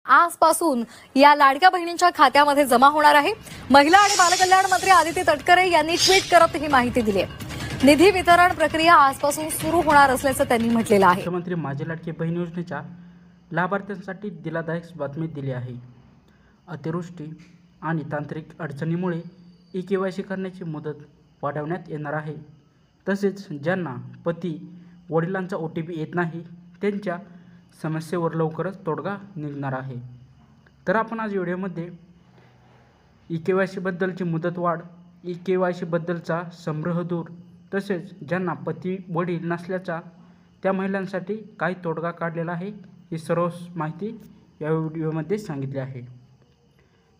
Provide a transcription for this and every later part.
आजपासून या लाडक्या बहिणींच्या खात्यामध्ये जमा होणार आहे। महिला आणि बालकल्याण मंत्री आदिती तटकरे यांनी ट्विट करत ही माहिती दिली आहे। निधी वितरण प्रक्रिया आजपासून सुरू होणार असल्याचं त्यांनी म्हटलेलं आहे। मुख्यमंत्री माझी लाडकी बहीण योजनेच्या लाभार्थ्यांसाठी दिलादायक बातमी दिली आहे। अतिवृष्टी आणि तांत्रिक अडचणीमुळे ई-केवायसी करण्याची मुदत वाढवण्यात येणार आहे। तसेच ज्यांना पती वडिलांचा OTP येत नाही त्यांच्या समस्येवर लवकरच तोडगा निघणार आहे। तर आपण आज व्हिडिओमध्ये ई-केवायसी बद्दलची मुदतवाढ, ई-केवायसी बद्दलचा संभ्रम दूर, तसेच ज्यांना पती वडील नसल्याचा त्या महिलांसाठी काय तोडगा काढलेला आहे ही सर्व माहिती या व्हिडिओमध्ये सांगितली आहे।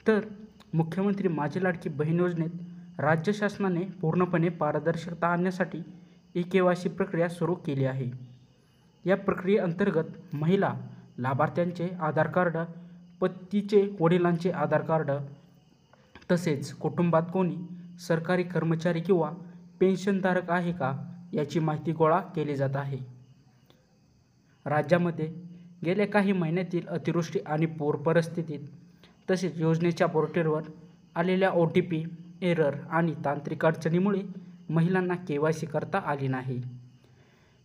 तर मुख्यमंत्री माझी लाडकी बहीण योजनेत राज्य शासनाने पूर्णपणे पारदर्शकता आणण्यासाठी ई-केवायसी प्रक्रिया सुरू केली आहे। या प्रक्रियेअंतर्गत महिला लाभार्थ्यांचे आधार कार्ड, पतीचे वडिलांचे आधार कार्ड, तसेच कुटुंबात कोणी सरकारी कर्मचारी किंवा पेन्शनधारक आहे का याची माहिती गोळा केली जात आहे। राज्यामध्ये गेल्या काही महिन्यातील अतिवृष्टी आणि पूर परिस्थितीत, तसेच योजनेच्या पोर्टलवर आलेल्या OTP एरर आणि तांत्रिक अडचणीमुळे महिलांना KYC करता आली नाही।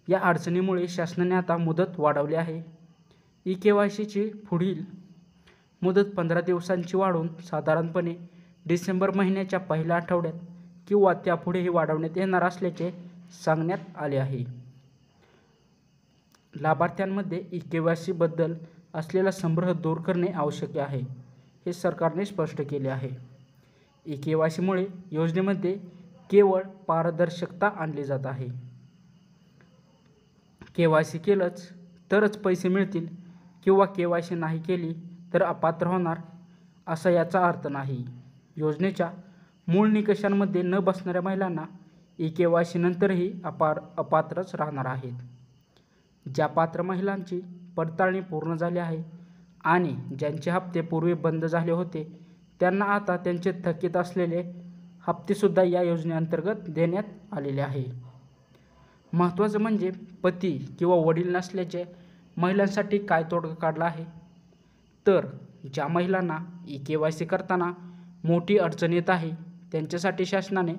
या अडचणीमुळे शासनाने आता मुदत वाढवली आहे। ई-केवायसीची पुढील मुदत 15 दिवसांची वाढवून साधारणपणे डिसेंबर महिन्याच्या पहिल्या आठवड्यात किंवा त्यापुढेही वाढवण्यात येणार असल्याचे सांगण्यात आले आहे। लाभार्थ्यांमध्ये ई-केवायसी बद्दल असलेला संभ्रम दूर करणे आवश्यक आहे, हे सरकारने स्पष्ट केले आहे। ई-केवायसीमुळे योजनेमध्ये केवळ पारदर्शकता आणली जात आहे। KYC केलंच तरच पैसे मिळतील किंवा KYC नाही केली तर अपात्र होणार असा याचा अर्थ नाही। योजनेच्या मूळ निकषांमध्ये न बसणाऱ्या महिलांना ई-केवायसी नंतरही अपात्रच राहणार आहेत। ज्या पात्र महिलांची पडताळणी पूर्ण झाली आहे आणि ज्यांचे हप्ते पूर्वी बंद झाले होते त्यांना आता त्यांचे थकीत असलेले हप्तेसुद्धा या योजनेअंतर्गत देण्यात आलेले आहे। महत्त्वाचं म्हणजे पती किंवा वडील नसल्याचे महिलांसाठी काय तोडगा काढला आहे, तर ज्या महिलांना ई-केवायसी करताना मोठी अडचण येत आहे त्यांच्यासाठी शासनाने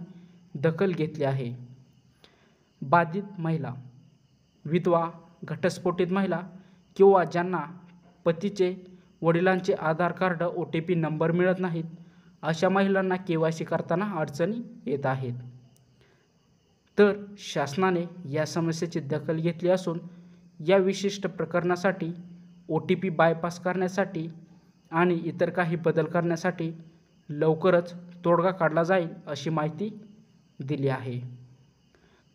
दखल घेतली आहे। बाधित महिला, विधवा, घटस्फोटित महिला किंवा ज्यांना पतीचे वडिलांचे आधार कार्ड OTP नंबर मिळत नाहीत अशा महिलांना KYC करताना अडचणी येत आहेत। तर शासनाने या समस्येची दखल घेतली असून या विशिष्ट प्रकरणासाठी OTP बायपास करण्यासाठी आणि इतर काही बदल करण्यासाठी लवकरच तोडगा काढला जाईल अशी माहिती दिली आहे।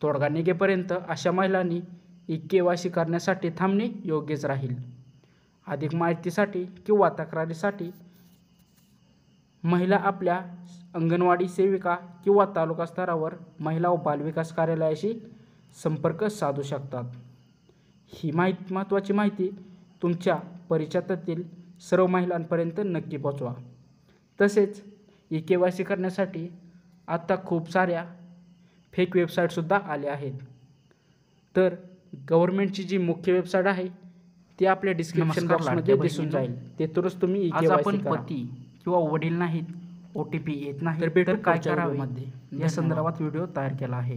तोडगा निघेपर्यंत अशा महिलांनी ई-केवायसी करण्यासाठी थांबणे योग्यच राहील। अधिक माहितीसाठी किंवा तक्रारीसाठी महिला आपल्या अंगणवाडी सेविका किंवा तालुका स्तरावर महिला व बालविकास कार्यालयाशी संपर्क साधू शकतात। ही महत्त्वाची माहिती तुमच्या परिचितातील सर्व महिलांपर्यंत नक्की पोहोचवा। तसेच ई-केवायसी करण्यासाठी आता खूप साऱ्या फेक वेबसाईटसुद्धा आल्या आहेत। तर गव्हर्नमेंटची जी मुख्य वेबसाईट आहे ती आपल्या डिस्क्रिप्शन बॉक्समध्ये दिसून जाईल, तेथूनच तुम्ही ई-केवायसी करा। पती किंवा वडील नाहीत, OTP येत नाही तर काय करावे या संदर्भात व्हिडिओ तयार केला आहे।